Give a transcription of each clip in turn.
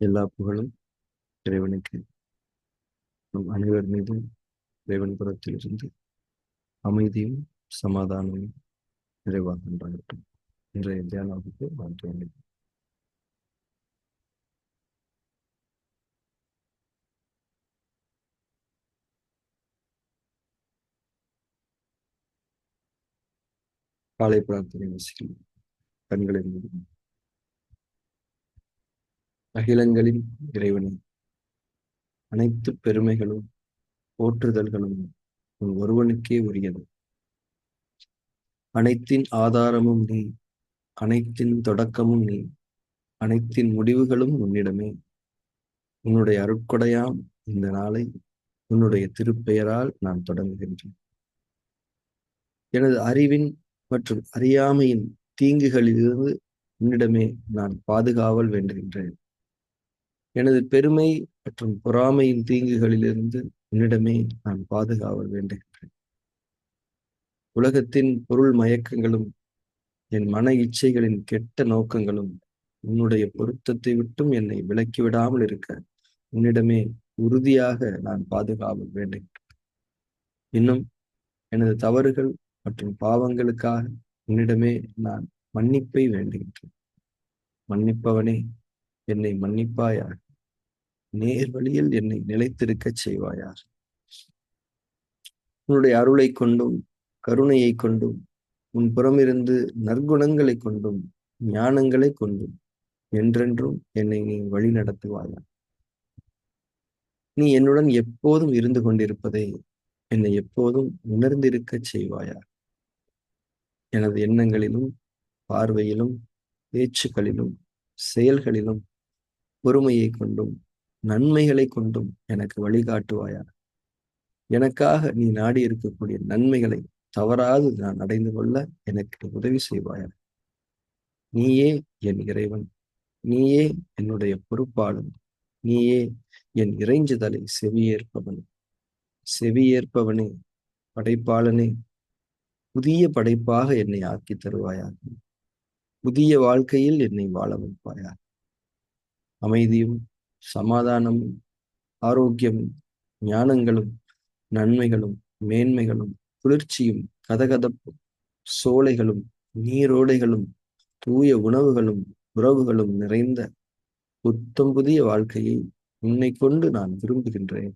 எல்லா புகழும் இறைவனுக்கு. நம் அனைவர் மீதும் இறைவன் புறத்திலிருந்து அமைதியும் சமாதானமும் நிறைவாக உண்டாகட்டும். இன்றைய தியான வகுப்பு நான் துவங்கி காலை பிரார்த்தனை வசிக்கும் கண்களை மூடி. அகிலங்களின் இறைவனை, அனைத்து பெருமைகளும் போற்றுதல்களும் உன் ஒருவனுக்கே உரியது. அனைத்தின் ஆதாரமும் நீ, அனைத்தின் தொடக்கமும் நீ, அனைத்தின் முடிவுகளும் உன்னிடமே. உன்னுடைய அருட்கொடையாம் இந்த நாளை உன்னுடைய திருப்பெயரால் நான் தொடங்குகின்றேன். எனது அறிவின் மற்றும் அறியாமையின் தீங்குகளிலிருந்து உன்னிடமே நான் பாதுகாவல் வேண்டுகின்றேன். எனது பெருமை மற்றும் பொறாமையின் தீங்குகளிலிருந்து உன்னிடமே நான் பாதுகாவல் வேண்டுகின்றேன். உலகத்தின் பொருள் மயக்கங்களும் என் மன இச்சைகளின் கெட்ட நோக்கங்களும் உன்னுடைய பொருத்தத்தை விட்டும் என்னை விலக்கிவிடாமல் இருக்க உன்னிடமே உறுதியாக நான் பாதுகாவல் வேண்டுகின்றேன். இன்னும் எனது தவறுகள் மற்றும் பாவங்களுக்காக உன்னிடமே நான் மன்னிப்பை வேண்டுகின்றேன். மன்னிப்பவனே, என்னை மன்னிப்பாயாக. நேர் வழியில் என்னை நிலைத்திருக்கச் செய்வாயாக. உன்னுடைய அருளை கொண்டும் கருணையை கொண்டும் உன் புறமிருந்து நற்குணங்களை கொண்டும் ஞானங்களை கொண்டும் என்றென்றும் என்னை நீ வழி நடத்துவாயா. நீ என்னுடன் எப்போதும் இருந்து கொண்டிருப்பதை என்னை எப்போதும் உணர்ந்திருக்கச் செய்வாயா. எனது எண்ணங்களிலும் பார்வையிலும் பேச்சுக்களிலும் செயல்களிலும் பொறுமையை கொண்டும் நன்மைகளை கொண்டும் எனக்கு வழிகாட்டுவாயா. எனக்காக நீ நாடி இருக்கக்கூடிய நன்மைகளை தவறாது நான் அடைந்து கொள்ள எனக்கு உதவி செய்வாயா. நீயே என் இறைவன், நீயே என்னுடைய பொறுப்பாளன், நீயே என் இறைஞ்சுதலை செவியேற்பவன். செவியேற்பவனே, படைப்பாளனே, புதிய படைப்பாக என்னை ஆக்கி தருவாயாக. புதிய வாழ்க்கையில் என்னை வாழ வைப்பாயா. அமைதியும் சமாதானமும் ஆரோக்கியமும் ஞானங்களும் நன்மைகளும் மேன்மைகளும் குளிர்ச்சியும் கதகதப்பும் சோலைகளும் நீரோடைகளும் தூய உணவுகளும் உறவுகளும் நிறைந்த புத்தம் புதிய வாழ்க்கையை உன்னை கொண்டு நான் விரும்புகின்றேன்.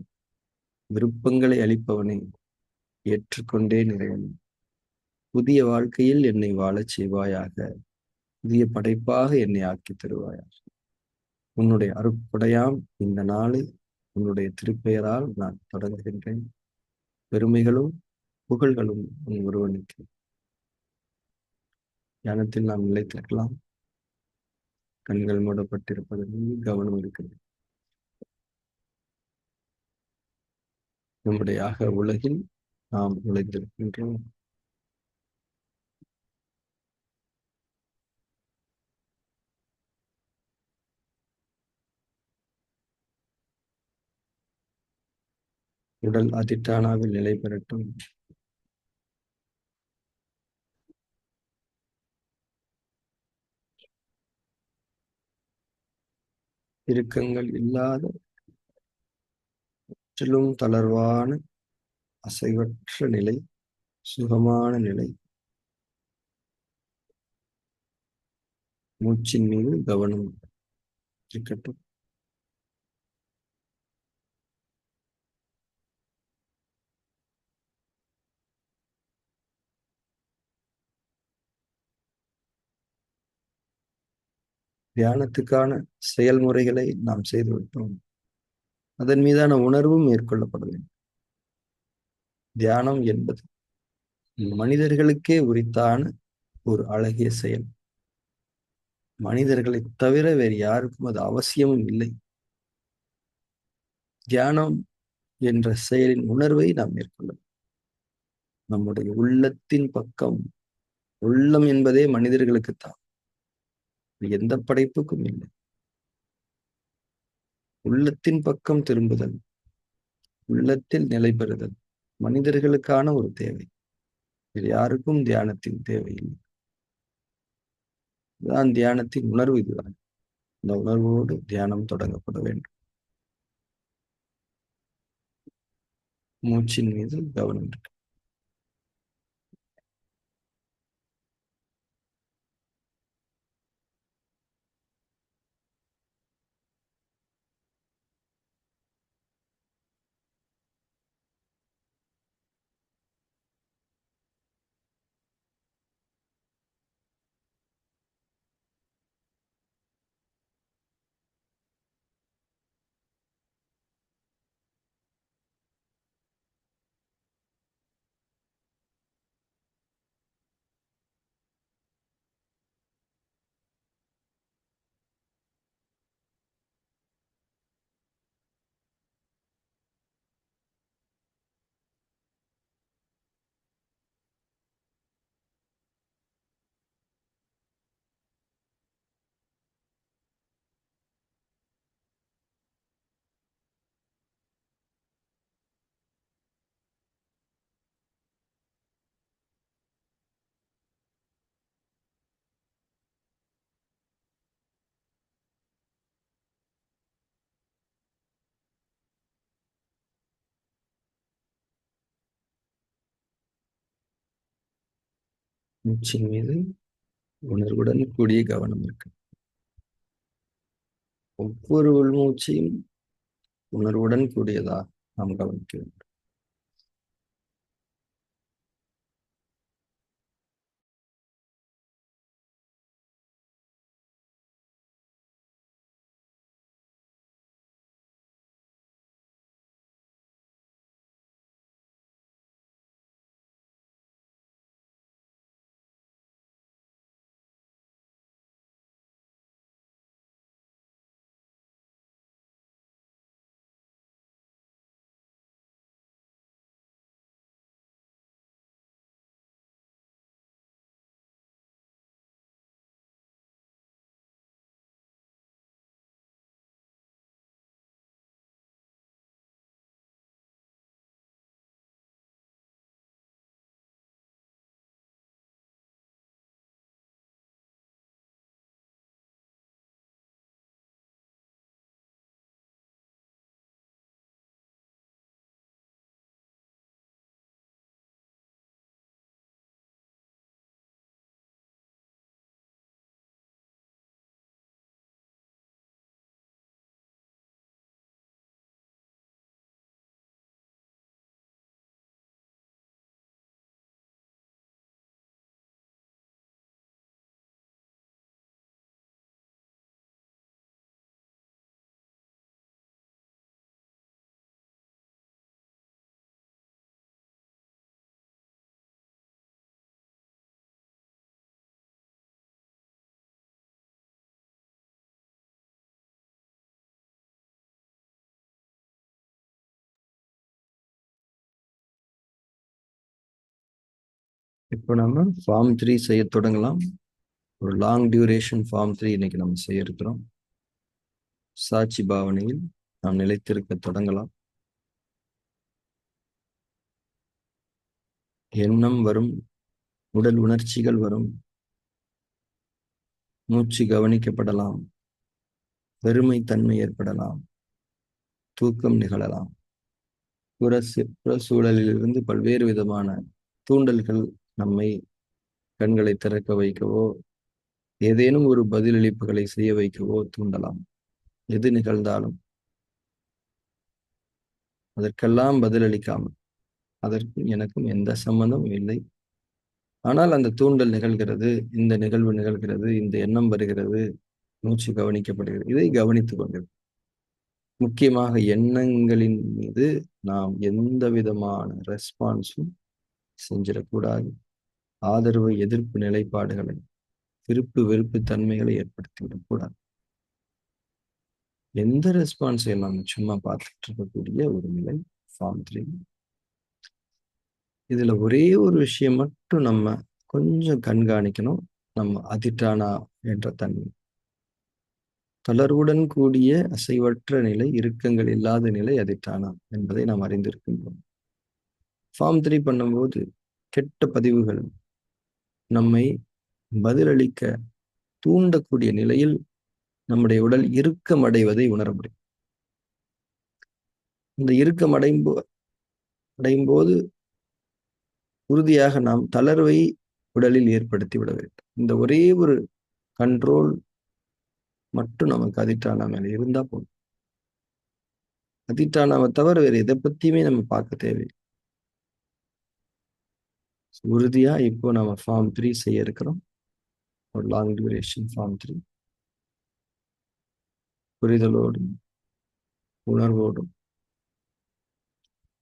விருப்பங்களை அளிப்பவனே, ஏற்றுக்கொண்டேன் இறைவனே. புதிய வாழ்க்கையில் என்னை வாழச் செய்வாயாக. புதிய படைப்பாக என்னை ஆக்கி தருவாயாக. உன்னுடைய அருட்கொடையாம் இந்த நாளை உன்னுடைய திருப்பெயரால் நான் தொடங்குகின்றேன். பெருமைகளும் புகழ்களும் உன் ஒருவனுக்கு. ஞானத்தில் நாம் நிலைத்திருக்கலாம். கண்கள் மூடப்பட்டிருப்பது கவனம் இருக்கிறது. நம்முடைய உலகில் நாம் நுழைந்திருக்கின்றோம். உடல் அதிட்டானாவில் நிலை பெறட்டும். இறுக்கங்கள் இல்லாத முற்றிலும் தளர்வான அசைவற்ற நிலை, சுகமான நிலை. மூச்சின் மீது கவனம் இருக்கட்டும். தியானத்துக்கான செயல்முறைகளை நாம் செய்துவிட்டோம். அதன் மீதான உணர்வும் மேற்கொள்ளப்பட வேண்டும். தியானம் என்பது மனிதர்களுக்கே உரித்தான ஒரு அழகிய செயல். மனிதர்களை தவிர வேறு யாருக்கும் அது அவசியமும் இல்லை. தியானம் என்ற செயலின் உணர்வை நாம் மேற்கொள்ள நம்முடைய உள்ளத்தின் பக்கம். உள்ளம் என்பதே மனிதர்களுக்குத்தான், எந்த படைப்புக்கும் இல்லை. உள்ளத்தின் பக்கம் திரும்புதல், உள்ளத்தில் நிலை பெறுதல் மனிதர்களுக்கான ஒரு தேவை. இது யாருக்கும் தியானத்தின் தேவையில்லை. இதுதான் தியானத்தின் உணர்வு. இதுதான் இந்த உணர்வோடு தியானம் தொடங்கப்பட வேண்டும். மூச்சின் மீது கவனம் இருக்கு. மூச்சின் மீது உணர்வுடன் கூடிய கவனம் இருக்கு. ஒவ்வொரு உள்மூச்சையும் உணர்வுடன் கூடியதா நாம் கவனிக்க வேண்டும். இப்போ நம்ம ஃபார்ம் 3 செய்ய தொடங்கலாம். ஒரு லாங் டியூரேஷன் ஃபார்ம் 3 இன்னைக்கு நம்ம செய்ய இருக்கிறோம். சாட்சி பாவனையில் நாம் நிலைத்திருக்க தொடங்கலாம். எண்ணம் வரும், உடல் உணர்ச்சிகள் வரும், மூச்சு கவனிக்கப்படலாம், வெறுமைத்தன்மை ஏற்படலாம், தூக்கம் நிகழலாம். புற சூழலிலிருந்து பல்வேறு விதமான தூண்டல்கள் நம்மை கண்களை திறக்க வைக்கவோ ஏதேனும் ஒரு பதிலளிப்புகளை செய்ய வைக்கவோ தூண்டலாம். எது நிகழ்ந்தாலும் அதற்கெல்லாம் பதிலளிக்காமல், அதற்கும் எனக்கும் எந்த சம்பந்தமும் இல்லை, ஆனால் அந்த தூண்டல் நிகழ்கிறது, இந்த நிகழ்வு நிகழ்கிறது, இந்த எண்ணம் வருகிறது, மூச்சு கவனிக்கப்படுகிறது, இதை கவனித்துக் கொண்டிருக்கும். முக்கியமாக எண்ணங்களின் மீது நாம் எந்த விதமான ரெஸ்பான்ஸும் செஞ்சிடக்கூடாது. ஆதரவு எதிர்ப்பு நிலைப்பாடுகளை, விருப்பு வெறுப்பு தன்மைகளை ஏற்படுத்திவிடக்கூடாது. எந்த ரெஸ்பான்ஸையும் நம்ம சும்மா பார்த்துட்டு இருக்கக்கூடிய ஒரு நிலை ஃபார்ம் 3. இதுல ஒரே ஒரு விஷயம் மட்டும் நம்ம கொஞ்சம் கண்காணிக்கணும். நம்ம அதிட்டானா என்ற தன்மை, தளர்வுடன் கூடிய அசைவற்ற நிலை, இறுக்கங்கள் இல்லாத நிலை அதிட்டானா என்பதை நாம் அறிந்திருக்கின்றோம். ஃபார்ம் 3 பண்ணும்போது கெட்ட பதிவுகள் நம்மை பதிலளிக்க தூண்டக்கூடிய நிலையில் நம்முடைய உடல் இறுக்கம் அடைவதை உணர முடியும். இந்த இறுக்கம் அடையும் போது உறுதியாக நாம் தளர்வை உடலில் ஏற்படுத்தி விட வேண்டும். இந்த ஒரே ஒரு கண்ட்ரோல் மட்டும் நமக்கு அதிஷ்டானா மேல இருந்தா போதும். அதிஷ்டானாவை தவிர வேற எதை பத்தியுமே நம்ம பார்க்க தேவையில்லை. உறுதியா இப்போ நம்ம ஃபார்ம் 3 செய்ய இருக்கிறோம். ஒரு லாங் டியூரேஷன் ஃபார்ம் 3 புரிதலோடும் உணர்வோடும்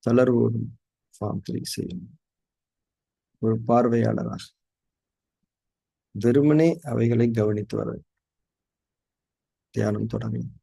தளர்வோடும் ஃபார்ம் 3 செய்யணும். ஒரு பார்வையாளராக வெறுமனே அவைகளை கவனித்து வர தியானம் தொடங்கலாம்.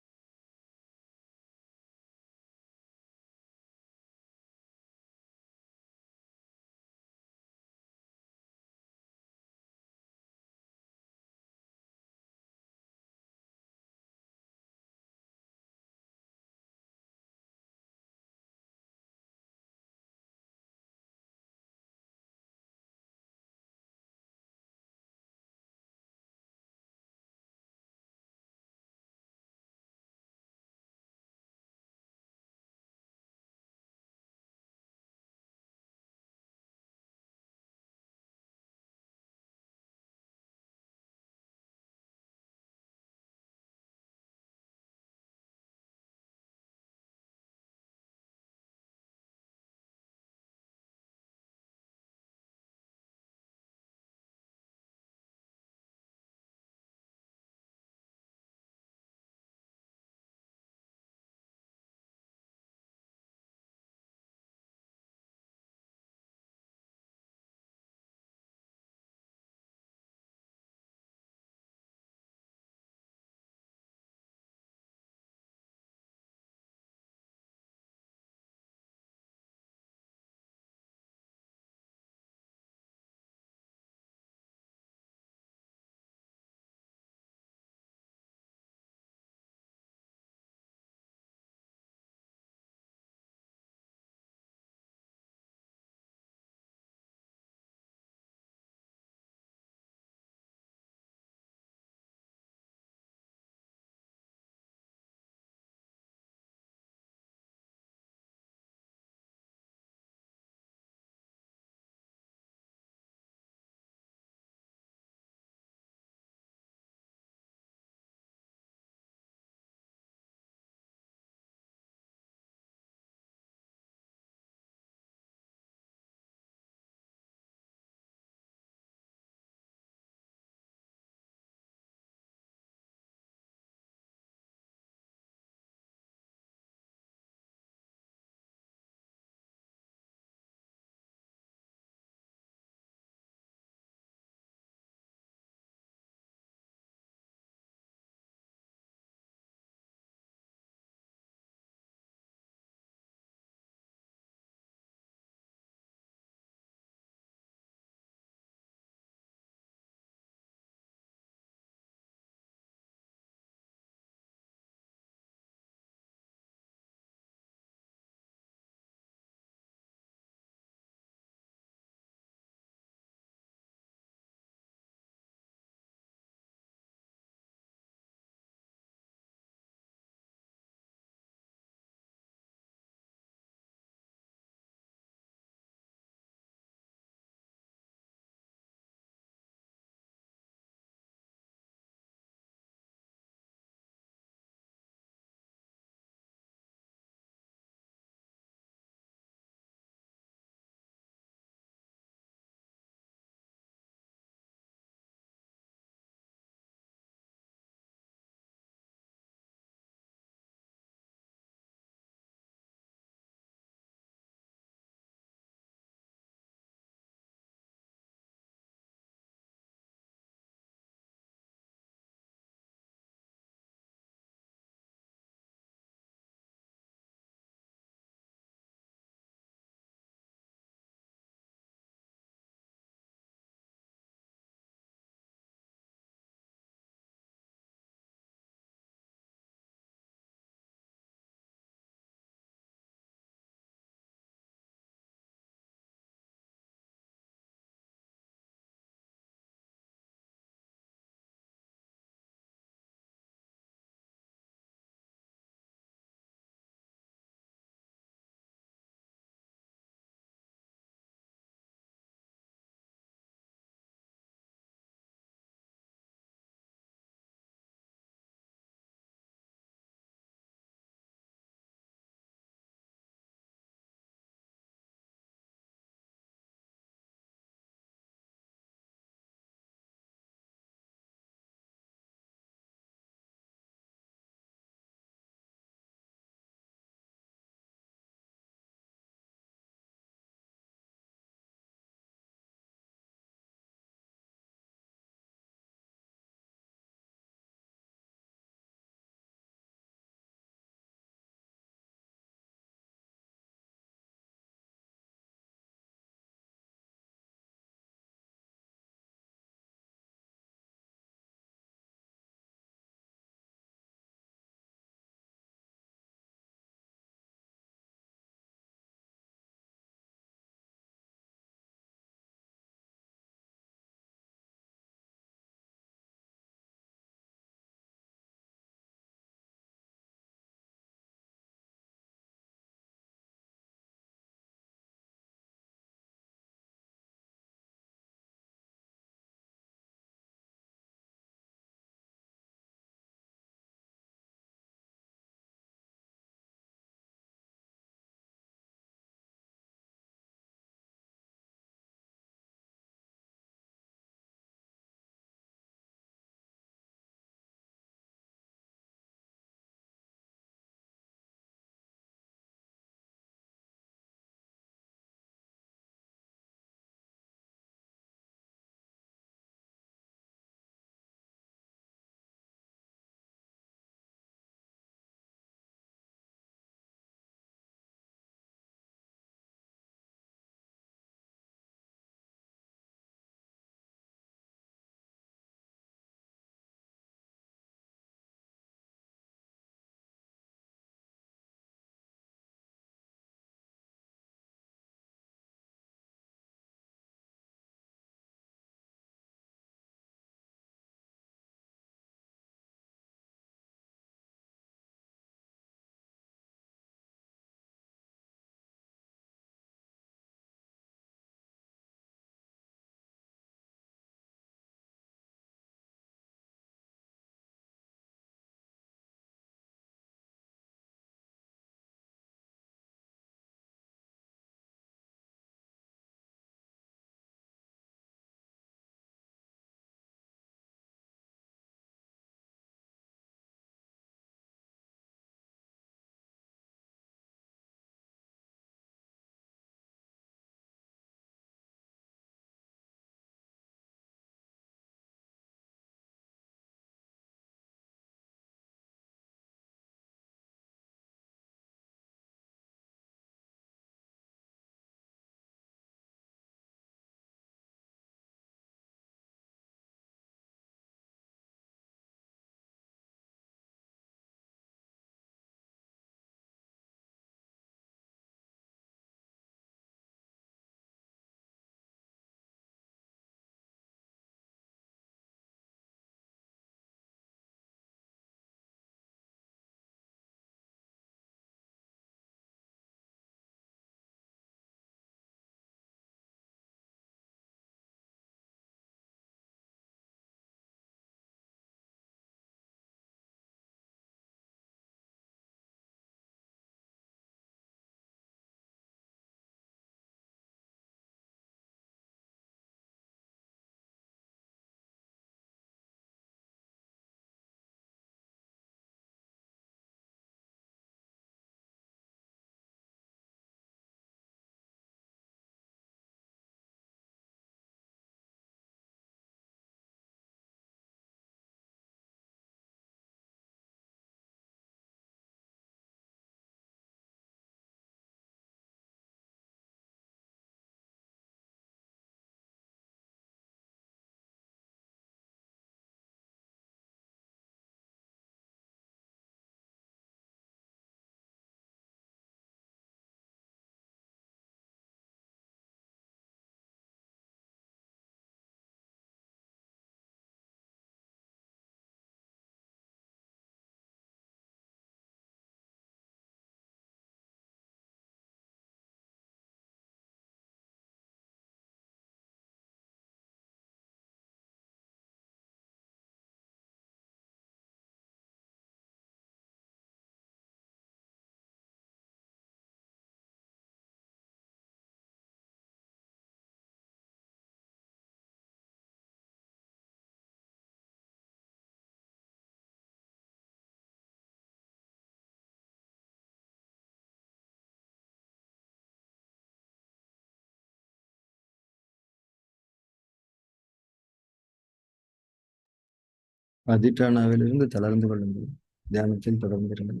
அதிட்டானாவிலிருந்து தளர்ந்து கொள்ளுங்கள். தியானத்தில் தொடர்ந்திருங்கள்.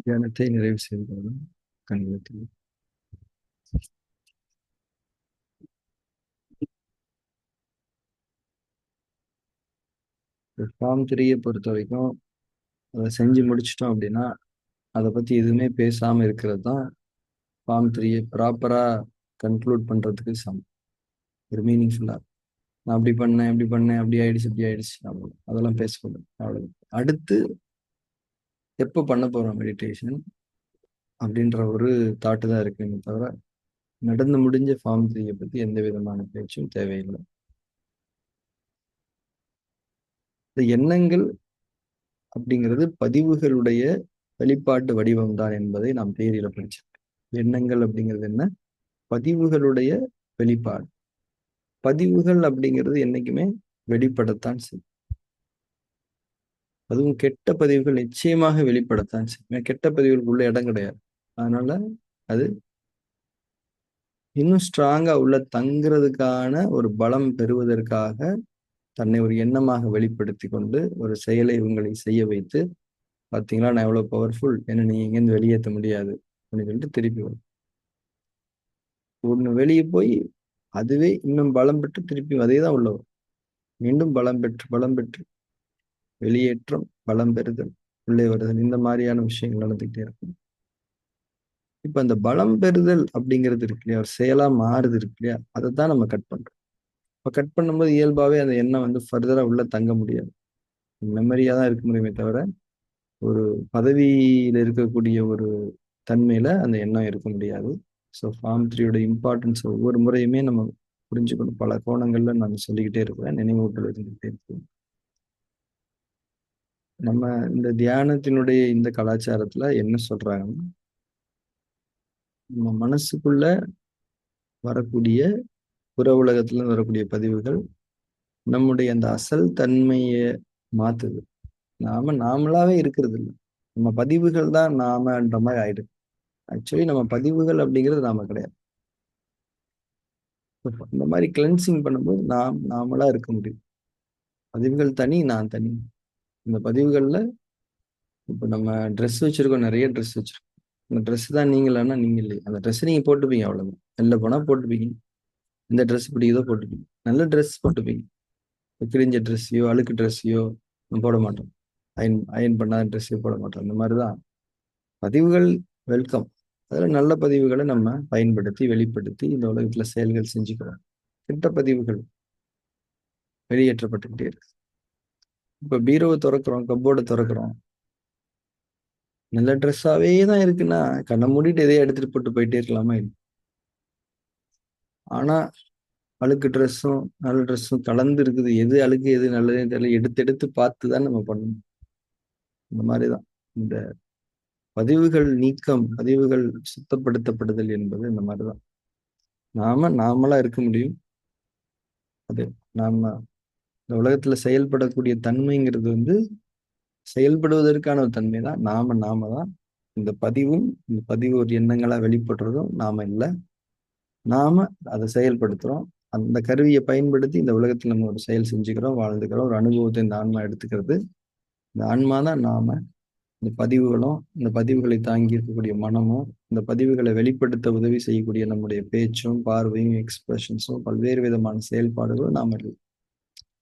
தியானத்தை நிறைவு செய்து கண்களுக்கு ஃபார்ம் 3 பொறுத்த வரைக்கும் அதை செஞ்சு முடிச்சிட்டோம் அப்படின்னா அதை பத்தி எதுவுமே பேசாம இருக்கிறது தான் ஃபார்ம் 3 ப்ராப்பரா கன்க்ளூட் பண்றதுக்கு சமம். ஒரு மீனிங்ஃபுல்லா நான் அப்படி பண்ணேன் இப்படி பண்ணேன் அப்படி ஆயிடுச்சு இப்படி ஆயிடுச்சு அவ்வளோ அதெல்லாம் பேசக்கூடாது. அவ்வளவு அடுத்து எப்போ பண்ண போறோம் மெடிடேஷன் அப்படின்ற ஒரு தாட்டு தான் இருக்குங்க தவிர நடந்து முடிஞ்ச ஃபார்ம் 3 பத்தி எந்த விதமான பேச்சும் தேவையில்லை. இந்த எண்ணங்கள் அப்படிங்கிறது பதிவுகளுடைய வெளிப்பாட்டு வடிவம் தான் என்பதை நாம் தேரியில படிச்சிருக்கோம். எண்ணங்கள் அப்படிங்கிறது என்ன? பதிவுகளுடைய வெளிப்பாடு. பதிவுகள் அப்படிங்கிறது என்னைக்குமே வெளிப்படத்தான் செய்யும். அதுவும் கெட்ட பதிவுகள் நிச்சயமாக வெளிப்படத்தான் செய்யும். கெட்ட பதிவுகளுக்குள்ள இடம் கிடையாது. அதனால அது இன்னும் ஸ்ட்ராங்கா உள்ள தங்குறதுக்கான ஒரு பலம் பெறுவதற்காக தன்னை ஒரு எண்ணமாக வெளிப்படுத்தி கொண்டு ஒரு செயலை உங்களை செய்ய வைத்து, பார்த்தீங்களா நான் எவ்வளவு பவர்ஃபுல், என்ன நீ எங்கேருந்து வெளியேற்ற முடியாது அப்படின்னு சொல்லிட்டு திருப்பி வரும். ஒண்ணு வெளியே போய் அதுவே இன்னும் பலம் பெற்று திருப்பி அதே தான் உள்ள வரும். மீண்டும் பலம் பெற்று வெளியேற்றம், பலம் பெறுதல், உள்ளே வருதல், இந்த மாதிரியான விஷயங்கள் நடந்துகிட்டே இருக்கும். இப்ப அந்த பலம் பெறுதல் அப்படிங்கிறது இருக்கு இல்லையா, ஒரு செயலா மாறுது இருக்கு இல்லையா, அதை தான் நம்ம கட் பண்றோம். இப்ப கட் பண்ணும்போது இயல்பாவே அந்த எண்ணம் வந்து ஃபர்தரா உள்ள தங்க முடியாது. மெமரியா தான் இருக்க முடியுமே தவிர ஒரு பதவியில இருக்கக்கூடிய ஒரு தன்மையில அந்த எண்ணம் இருக்க முடியாது. ஸோ ஃபார்ம் 3யோட இம்பார்ட்டன்ஸ் ஒவ்வொரு முறையுமே நம்ம புரிஞ்சுக்கணும். பல கோணங்கள்ல நான் சொல்லிக்கிட்டே இருக்கிறேன், நினைவூட்டல் இருந்துகிட்டே இருக்கேன். நம்ம இந்த தியானத்தினுடைய இந்த கலாச்சாரத்துல என்ன சொல்றாங்கன்னா, நம்ம மனசுக்குள்ள வரக்கூடிய புற உலகத்துல வரக்கூடிய பதிவுகள் நம்முடைய அந்த அசல் தன்மையை மாத்துது. நாமளாவே இருக்கிறது இல்லை, நம்ம பதிவுகள் தான் நாமன்ற மாதிரி ஆயிடுது. ஆக்சுவலி நம்ம பதிவுகள் அப்படிங்கிறது நாம கிடையாது. இந்த மாதிரி கிளென்சிங் பண்ணும்போது நாமளா இருக்க முடியும். பதிவுகள் தனி, நான் தனி. இந்த பதிவுகள்ல இப்போ நம்ம ட்ரெஸ் வச்சிருக்கோம், நிறைய ட்ரெஸ் வச்சிருக்கோம். இந்த ட்ரெஸ் தான் நீங்களான்னா நீங்க இல்லையே. அந்த ட்ரெஸ் நீங்க போட்டுப்பீங்க, அவ்வளவுதான். வெளில போனா போட்டுப்பீங்க, இந்த ட்ரெஸ் பிடிக்குதோ போட்டுப்பீங்க. நல்ல ட்ரெஸ் போட்டுப்பீங்க. கிழிஞ்ச ட்ரெஸ்ஸையோ அழுக்கு ட்ரெஸ்ஸையோ போட மாட்டோம். அயன் பண்ணாத ட்ரெஸ்ஸையோ போட மாட்டோம். இந்த மாதிரிதான் பதிவுகள் வெல்கம். அதில் நல்ல பதிவுகளை நம்ம பயன்படுத்தி வெளிப்படுத்தி இந்த உலகத்துல செயல்கள் செஞ்சுக்கிறோம். கெட்ட பதிவுகள் வெளியேற்றப்பட்டுக்கிட்டே இருக்கு. இப்ப பீரோவை திறக்கிறோம், கப்போர்டை திறக்கிறோம், நல்ல ட்ரெஸ்ஸாவே தான் இருக்குன்னா கண்ணை மூடிட்டு எதையும் எடுத்துட்டு போட்டு போயிட்டே இருக்கலாமா? இல்லை. ஆனா அழுக்கு ட்ரெஸ்ஸும் நல்ல ட்ரெஸ்ஸும் கலந்து இருக்குது, எது அழுக்கு எது நல்லதுன்னு தெரியல, எடுத்து எடுத்து பார்த்து தான் நம்ம பண்ணணும். இந்த மாதிரிதான் இந்த பதிவுகள் நீக்கம், பதிவுகள் சுத்தப்படுத்தப்படுதல் என்பது இந்த மாதிரிதான். நாமளா இருக்க முடியும். அது நாம இந்த உலகத்துல செயல்படக்கூடிய தன்மைங்கிறது வந்து செயல்படுவதற்கான ஒரு தன்மை தான். நாம தான் இந்த பதிவு ஒரு எண்ணங்களா வெளிப்படுறதும் நாம இல்லை. நாம அதை செயல்படுத்துறோம். அந்த கருவியை பயன்படுத்தி இந்த உலகத்துல நம்ம ஒரு செயல் செஞ்சுக்கிறோம், வாழ்ந்துக்கிறோம். ஒரு அனுபவத்தை இந்த ஆன்மா எடுத்துக்கிறது. இந்த ஆன்மா தான் நாம. இந்த பதிவுகளும், இந்த பதிவுகளை தாங்கி இருக்கக்கூடிய மனமும், இந்த பதிவுகளை வெளிப்படுத்த உதவி செய்யக்கூடிய நம்முடைய பேச்சும் பார்வையும் எக்ஸ்பிரஷன்ஸும் பல்வேறு விதமான செயல்பாடுகளும் நாம இருக்கு.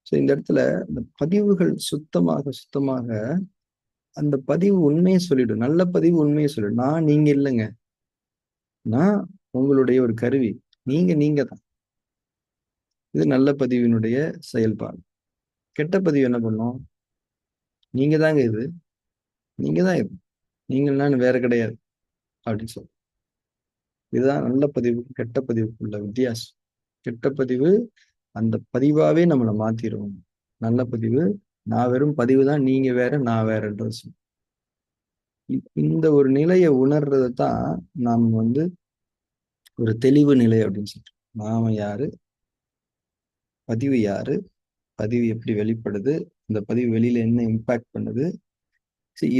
ஸோ இந்த இடத்துல இந்த பதிவுகள் சுத்தமாக அந்த பதிவு உண்மையை சொல்லிடும். நல்ல பதிவு உண்மையை சொல்லிடும். நீங்க இல்லைங்க. நான் உங்களுடைய ஒரு கருவி. நீங்க தான். இது நல்ல பதிவினுடைய செயல்பாடு. கெட்ட பதிவு என்ன பண்ணும்? நீங்க தாங்க இது. நீங்க தான் இது. நீங்கள் நான் வேற கிடையாது அப்படின்னு சொல்லு. இதுதான் நல்ல பதிவு கெட்ட பதிவுக்குள்ள வித்தியாசம். கெட்ட பதிவு அந்த பதிவாவே நம்மளை மாத்திரும். நல்ல பதிவு நான் வெறும் பதிவு தான், நீங்க வேற நான் வேறன்றது சொல்லு. இந்த ஒரு நிலையை உணர்றது தான் நாம் ஒரு தெளிவு நிலை அப்படின்னு சொல்றோம். நாம யாரு, பதிவு யாரு, பதிவு எப்படி வெளிப்படுது, இந்த பதிவு வெளியில என்ன இம்பாக்ட் பண்ணுது,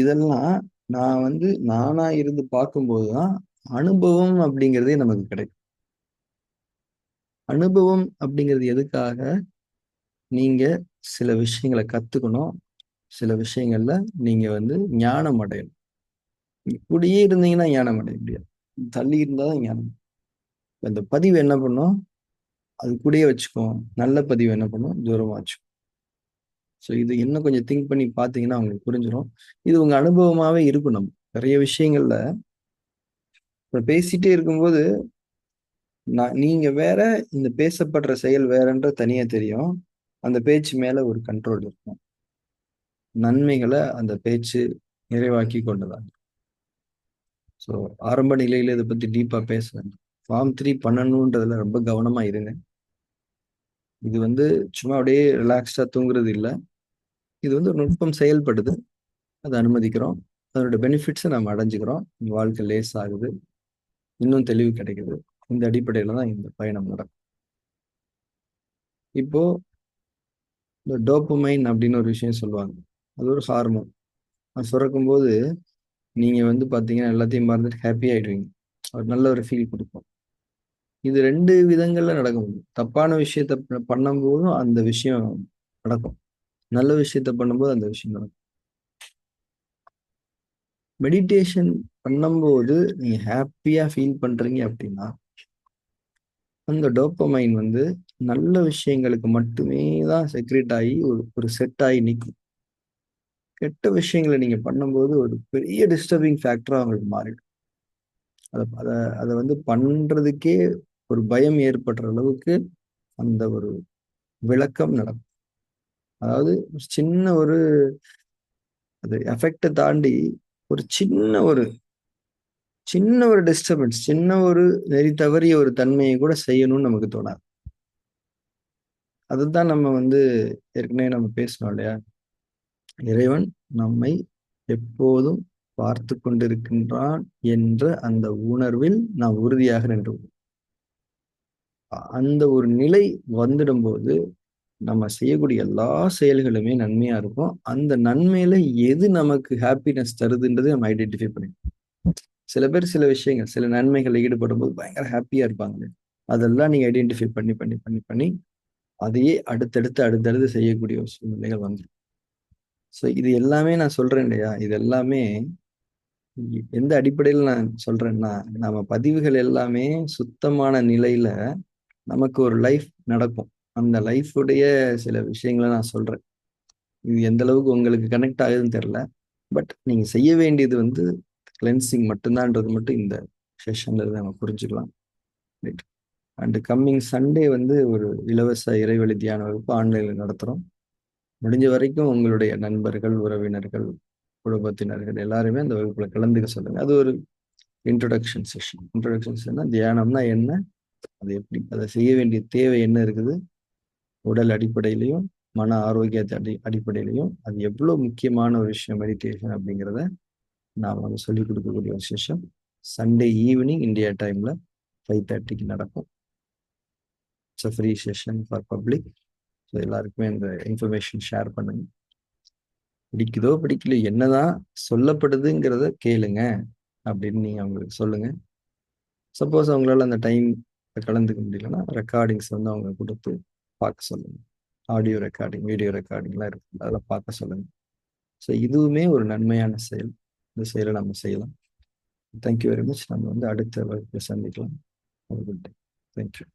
இதெல்லாம் நான் நானா இருந்து பார்க்கும்போதுதான் அனுபவம் அப்படிங்கிறதே நமக்கு கிடைக்கும். அனுபவம் அப்படிங்கிறது எதுக்காக? நீங்க சில விஷயங்களை கத்துக்கணும், சில விஷயங்கள்ல நீங்க ஞானம் அடையணும். இப்படியே இருந்தீங்கன்னா ஞானம் அடைய முடியாது. தள்ளி இருந்தாதான் ஞானம். இந்த பதிவு என்ன பண்ணும்? அது கூடயே வச்சுக்கும். நல்ல பதிவு என்ன பண்ணும்? தூரமா வச்சுக்கும். ஸோ இது இன்னும் கொஞ்சம் திங்க் பண்ணி பார்த்தீங்கன்னா உங்களுக்கு புரிஞ்சிடும். இது உங்க அனுபவமாவே இருக்கணும். நிறைய விஷயங்கள்ல இப்ப பேசிட்டே இருக்கும்போது நீங்க வேற, இந்த பேசப்படுற செயல் வேறன்ற தனியா தெரியும். அந்த பேச்சு மேல ஒரு கண்ட்ரோல் இருக்கும். நன்மைகளை அந்த பேச்சு நிறைவாக்கி கொண்டுதான். ஸோ ஆரம்ப நிலையில இதை பத்தி டீப்பா பேசுறேன். ஃபார்ம் 3 பண்ணணுன்றதுல ரொம்ப கவனமா இருங்க. இது சும்மா அப்படியே ரிலாக்ஸ்டா தூங்குறது இல்லை. இது ஒரு நுட்பம் செயல்படுது. அதை அனுமதிக்கிறோம். அதனோட பெனிஃபிட்ஸை நம்ம அடைஞ்சுக்கிறோம். வாழ்க்கை லேஸ் ஆகுது, இன்னும் தெளிவு கிடைக்குது. இந்த அடிப்படையில தான் இந்த பயணம் நடக்கும். இப்போ இந்த டோப்பமைன் அப்படின்னு ஒரு விஷயம் சொல்லுவாங்க. அது ஒரு ஹார்மோன். அது சுரக்கும் போது நீங்க பாத்தீங்கன்னா எல்லாத்தையும் மறந்துட்டு ஹாப்பி ஆயிடுவீங்க. ஒரு நல்ல ஒரு ஃபீல் கொடுக்கும். இது 2 விதங்கள்ல நடக்க முடியும். தப்பான விஷயத்த பண்ணும்போதும் அந்த விஷயம் நடக்கும். நல்ல விஷயத்த பண்ணும்போது அந்த விஷயம் நடக்கும். மெடிடேஷன் பண்ணும்போது நீங்க ஹாப்பியா ஃபீல் பண்றீங்க அப்படின்னா அந்த டோப்பமைன் நல்ல விஷயங்களுக்கு மட்டுமே தான் செக்ரேட் ஆகி ஒரு செட் ஆகி நிற்கும். கெட்ட விஷயங்களை நீங்க பண்ணும்போது ஒரு பெரிய டிஸ்டர்பிங் ஃபேக்டரா அவங்களுக்கு மாறிடும். அதை அதை பண்றதுக்கே ஒரு பயம் ஏற்படுற அளவுக்கு அந்த ஒரு விளக்கம் நடக்கும். அதாவது சின்ன ஒரு அது எஃபெக்டை தாண்டி ஒரு சின்ன ஒரு டிஸ்டர்பன்ஸ், சின்ன ஒரு நெறி தவறிய ஒரு தன்மையை கூட செய்யணும்னு நமக்கு தோணாது. அதுதான் நம்ம ஏற்கனவே நம்ம பேசணும் இல்லையா? இறைவன் நம்மை எப்போதும் பார்த்து கொண்டிருக்கின்றான் என்ற அந்த உணர்வில் நாம் உறுதியாக நின்று அந்த ஒரு நிலை வந்துடும்போது நம்ம செய்யக்கூடிய எல்லா செயல்களுமே நன்மையா இருக்கும். அந்த நன்மையில எது நமக்கு ஹாப்பினஸ் தருதுன்றது நம்ம ஐடென்டிஃபை பண்ணிக்கணும். சில பேர் சில விஷயங்கள், சில நன்மைகளை ஈடுபடும் போது பயங்கர ஹாப்பியா இருப்பாங்க. அதெல்லாம் நீங்க ஐடென்டிஃபை பண்ணி பண்ணி பண்ணி பண்ணி அதையே அடுத்தடுத்து செய்யக்கூடிய ஒரு சூழ்நிலைகள் வந்துடும். ஸோ இது எல்லாமே நான் சொல்றேன் இல்லையா? இது எல்லாமே எந்த அடிப்படையில் நான் சொல்றேன்னா, நம்ம பதிவுகள் எல்லாமே சுத்தமான நிலையில நமக்கு ஒரு லைஃப் நடக்கும். அந்த லைஃபுடைய சில விஷயங்களை நான் சொல்றேன். இது எந்த அளவுக்கு உங்களுக்கு கனெக்ட் ஆகுதுன்னு தெரியல. பட் நீங்க செய்ய வேண்டியது கிளென்சிங் மட்டும்தான்ன்றது மட்டும் இந்த செஷன்ல நம்ம புரிஞ்சுக்கலாம். ரைட். அண்ட் கம்மிங் சண்டே ஒரு இலவச இறைவழி தியான வகுப்பு ஆன்லைன்ல நடத்துறோம். முடிஞ்ச வரைக்கும் உங்களுடைய நண்பர்கள், உறவினர்கள், குடும்பத்தினர்கள் எல்லாருமே அந்த வகுப்புல கலந்துக்க சொல்லுங்க. அது ஒரு இன்ட்ரோடக்ஷன் செஷன். இன்ட்ரோடக்ஷன் செஷன்னா தியானம்னா என்ன, அது எப்படி, அதை செய்ய வேண்டிய தேவை என்ன இருக்குது, உடல் அடிப்படையிலையும் மன ஆரோக்கியத்தை அடிப்படையிலையும் அது எவ்வளவு முக்கியமான ஒரு விஷயம் மெடிடேஷன் அப்படிங்கிறத நான் சொல்லிக் கொடுக்கக்கூடிய ஒரு செஷன் சண்டே ஈவினிங் இந்தியா டைம்ல 5:30க்கு நடக்கும். It's a free session for public. So எல்லாருக்குமே இந்த இன்ஃபர்மேஷன் ஷேர் பண்ணுங்க. பிடிக்குதோ பிடிக்கலையோ என்னதான் சொல்லப்படுதுங்கிறத கேளுங்க அப்படின்னு நீங்க அவங்களுக்கு சொல்லுங்க. சப்போஸ் அவங்களால அந்த டைம் கலந்துக்க முடியலன்னா ரெக்கார்டிங்ஸ் அவங்க கொடுத்து பார்க்க சொல்லுங்க. ஆடியோ ரெக்கார்டிங், வீடியோ ரெக்கார்டிங்லாம் இருக்கு, அதெல்லாம் பார்க்க சொல்லுங்க. ஸோ இதுவுமே ஒரு நன்மையான செயல். இந்த செயலை நம்ம செய்யலாம். Thank you very much. நம்ம அடுத்த வகுப்பில் சந்திக்கலாம். தேங்க்யூ.